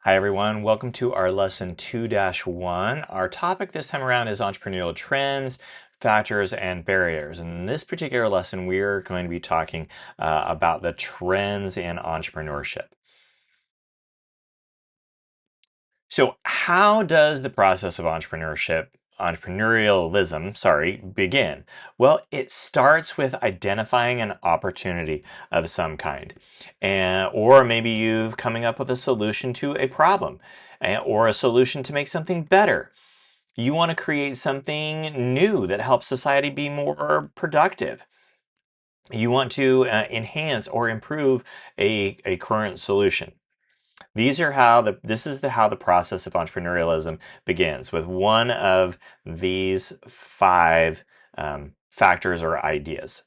Hi everyone, welcome to our lesson 2-1. Our topic this time around is entrepreneurial trends, factors, and barriers. In this particular lesson, we're going to be talking about the trends in entrepreneurship. So how does the process of entrepreneurialism, begin? Well, it starts with identifying an opportunity of some kind. Or maybe you've coming up with a solution to a problem, or a solution to make something better. You want to create something new that helps society be more productive. You want to enhance or improve a current solution. This is how the process of entrepreneurialism begins, with one of these five factors or ideas.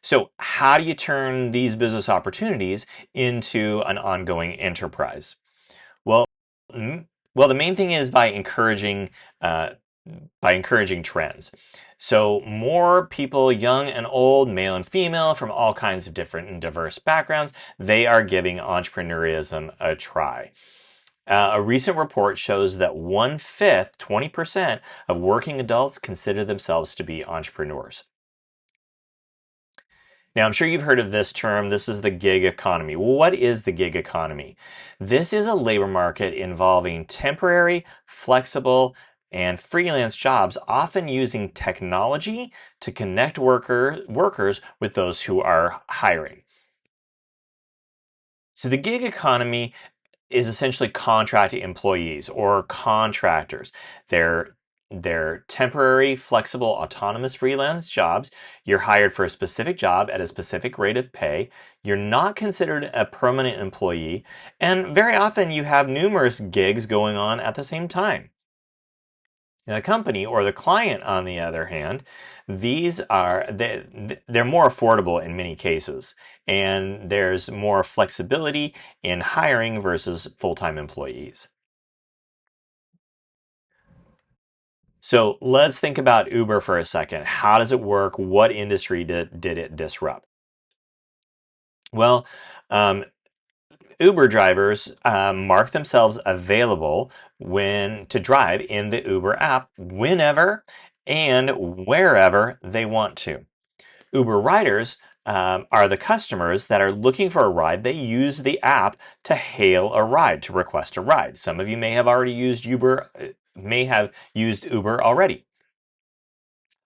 So how do you turn these business opportunities into an ongoing enterprise? Well, the main thing is uh, by encouraging trends. So more people, young and old, male and female, from all kinds of different and diverse backgrounds, they are giving entrepreneurism a try. A recent report shows that 1/5, 20% of working adults consider themselves to be entrepreneurs. Now, I'm sure you've heard of this term. This is the gig economy. What is the gig economy? This is a labor market involving temporary, flexible, and freelance jobs, often using technology to connect workers with those who are hiring. So the gig economy is essentially contract employees or contractors. They're temporary, flexible, autonomous freelance jobs. You're hired for a specific job at a specific rate of pay. You're not considered a permanent employee, and very often you have numerous gigs going on at the same time. The company or the client, on the other hand, they're more affordable in many cases, and there's more flexibility in hiring versus full-time employees. So let's think about Uber for a second. How does it work? What industry did it disrupt? Well, um, Uber drivers mark themselves available when to drive in the Uber app whenever and wherever they want to. Uber riders are the customers that are looking for a ride. They use the app to hail a ride, to request a ride. Some of you may have used Uber already.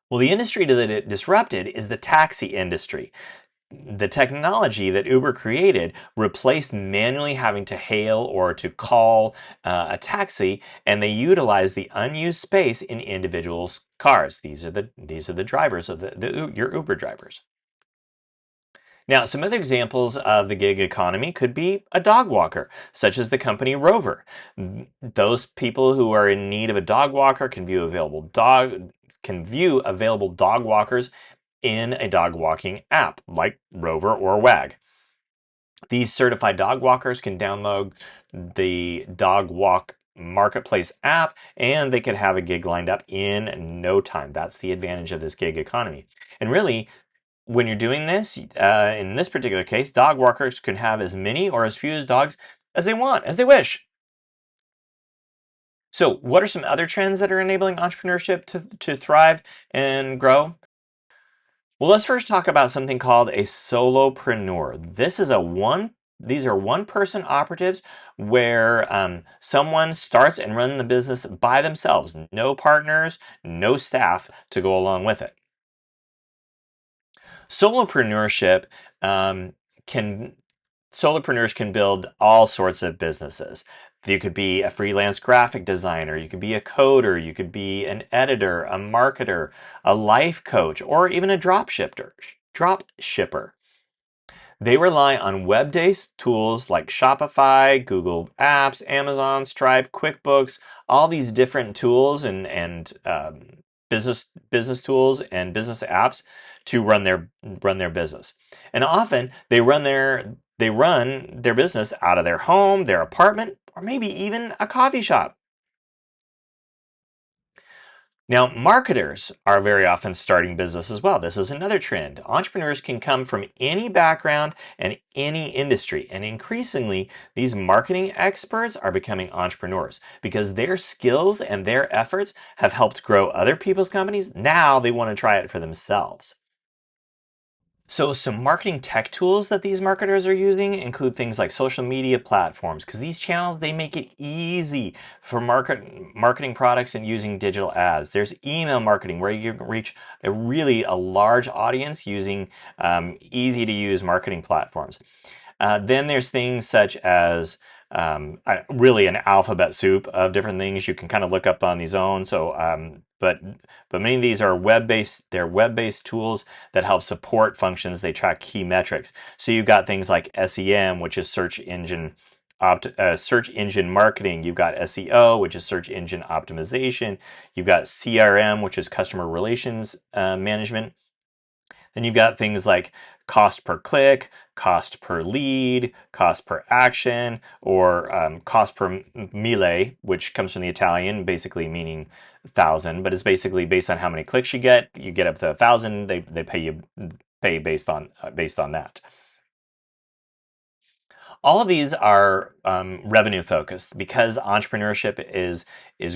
Well, the industry that it disrupted is the taxi industry. The technology that Uber created replaced manually having to hail or to call a taxi, and they utilized the unused space in individuals' cars. These are the drivers of your Uber drivers. Now, some other examples of the gig economy could be a dog walker, such as the company Rover. Those people who are in need of a dog walker can view available dog walkers in a dog walking app like Rover or Wag. These certified dog walkers can download the Dog Walk Marketplace app, and they could have a gig lined up in no time. That's the advantage of this gig economy. And really, when you're doing this, in this particular case, dog walkers can have as many or as few dogs as they want, as they wish. So, what are some other trends that are enabling entrepreneurship to thrive and grow? Well, let's first talk about something called a solopreneur. These are one-person operatives where someone starts and runs the business by themselves. No partners, no staff to go along with it. Solopreneurship um, can solopreneurs can build all sorts of businesses. You could be a freelance graphic designer, you could be a coder, you could be an editor, a marketer, a life coach, or even a drop shipper. They rely on web-based tools like Shopify, Google Apps, Amazon, Stripe, QuickBooks, all these different tools and business tools and business apps to run their business. And often they run their business out of their home, their apartment, or maybe even a coffee shop. Now, marketers are very often starting business as well. This is another trend. Entrepreneurs can come from any background and any industry, and increasingly, these marketing experts are becoming entrepreneurs because their skills and their efforts have helped grow other people's companies. Now they want to try it for themselves. So some marketing tech tools that these marketers are using include things like social media platforms, because these channels, they make it easy for marketing products and using digital ads. There's email marketing where you can reach a large audience using easy to use marketing platforms. Then there's things such as really an alphabet soup of different things you can kind of look up on these own. So, but many of these are web-based. They're web-based tools that help support functions. They track key metrics. So you've got things like SEM, which is search engine marketing. You've got SEO, which is search engine optimization. You've got CRM, which is customer relations management. Then you've got things like cost per click, cost per lead, cost per action, or cost per mille, which comes from the Italian, basically meaning 1,000, but it's basically based on how many clicks you get. You get up to 1,000, they pay based on that. All of these are revenue focused because entrepreneurship is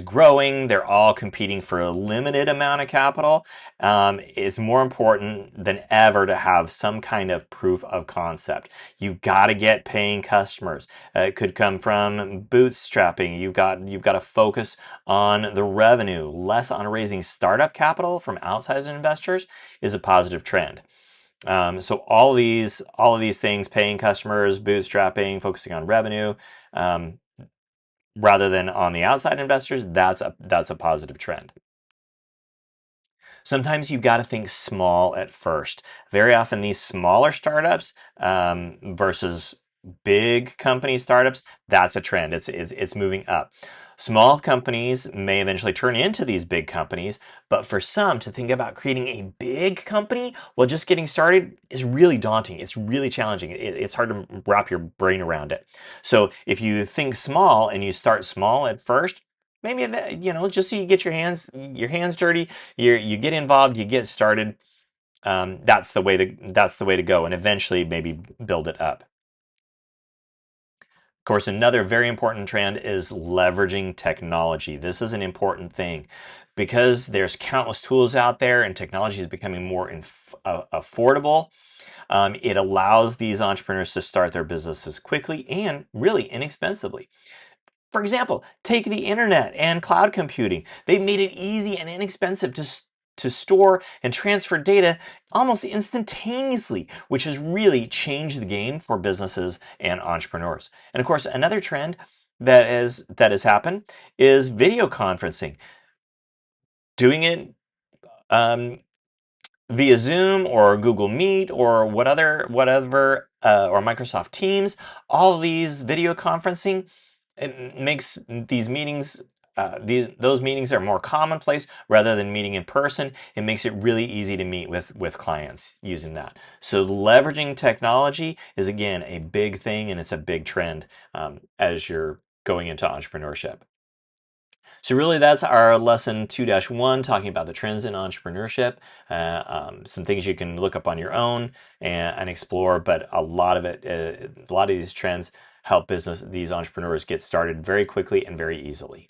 growing. They're all competing for a limited amount of capital. It's more important than ever to have some kind of proof of concept. You've got to get paying customers. It could come from bootstrapping. You've got to focus on the revenue, less on raising startup capital from outside investors is a positive trend. So all of these things, paying customers, bootstrapping, focusing on revenue, um, rather than on the outside investors, that's a positive trend. Sometimes you've got to think small at first. Very often, these smaller startups versus big company startups, that's a trend. It's moving up. Small companies may eventually turn into these big companies, but for some to think about creating a big company while just getting started is really daunting. It's really challenging. It's hard to wrap your brain around it. So if you think small and you start small at first, maybe just so you get your hands dirty, you get involved, you get started. That's the way to go, and eventually maybe build it up. Of course, another very important trend is leveraging technology. This is an important thing because there's countless tools out there and technology is becoming more affordable. It allows these entrepreneurs to start their businesses quickly and really inexpensively. For example, take the internet and cloud computing. They've made it easy and inexpensive to store and transfer data almost instantaneously, which has really changed the game for businesses and entrepreneurs. And of course, another trend that has happened is video conferencing. Doing it um, via Zoom or Google Meet or whatever or Microsoft Teams, all of these video conferencing, it makes these meetings those meetings are more commonplace rather than meeting in person. It makes it really easy to meet with clients using that. So leveraging technology is again a big thing and it's a big trend as you're going into entrepreneurship. So really that's our lesson 2-1 talking about the trends in entrepreneurship, some things you can look up on your own and explore, but a lot of these trends help these entrepreneurs get started very quickly and very easily.